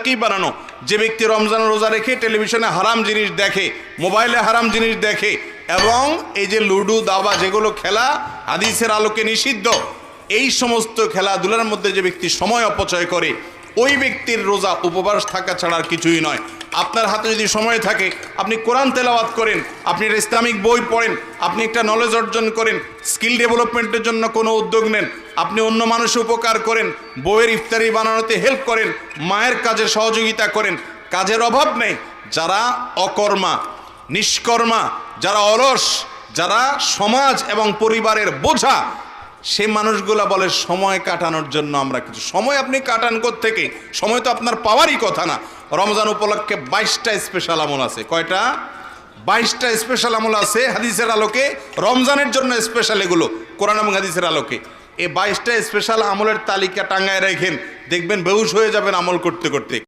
তাকিয়ে বানানো। যে ব্যক্তি রমজান রোজা রেখে টেলিভিশনে হারাম জিনিস দেখে, মোবাইলে হারাম জিনিস দেখে, এবং এই যে লুডো দাবা যেগুলো খেলা হাদিসের আলোকে নিষিদ্ধ, এই সমস্ত খেলাধুলার মধ্যে যে ব্যক্তি সময় অপচয় করে, ওই ব্যক্তির রোজা উপবাস থাকা ছাড়া আর কিছুই নয়। আপনার হাতে যদি সময় থাকে, আপনি কোরআন তেলাওয়াত করেন, আপনি একটা ইসলামিক বই পড়েন, আপনি একটা নলেজ অর্জন করেন, স্কিল ডেভেলপমেন্টের জন্য কোনো উদ্যোগ নেন, আপনি অন্য মানুষের উপকার করেন, বইয়ের ইফতারি বানানোতে হেল্প করেন, মায়ের কাজে সহযোগিতা করেন। কাজের অভাব নেই। যারা অকর্মা, নিষ্কর্মা, যারা অলস, যারা সমাজ এবং পরিবারের বোঝা, সে মানুষগুলা বলে সময় কাটানোর জন্য আমরা কিছু। সময় আপনি কাটান কোত্থেকে? সময় তো আপনার পাওয়ারই কথা না। রমজান উপলক্ষে 22টা স্পেশাল আমল আছে। কয়টা? 22টা স্পেশাল আমল আছে হাদিসের আলোকে। রমজানের জন্য স্পেশাল এগুলো, কোরআন এবং হাদিসের আলোকে। এই 22টা স্পেশাল আমলের তালিকা টাঙ্গায় রেখেন, দেখবেন বেহুশ হয়ে যাবেন আমল করতে করতে।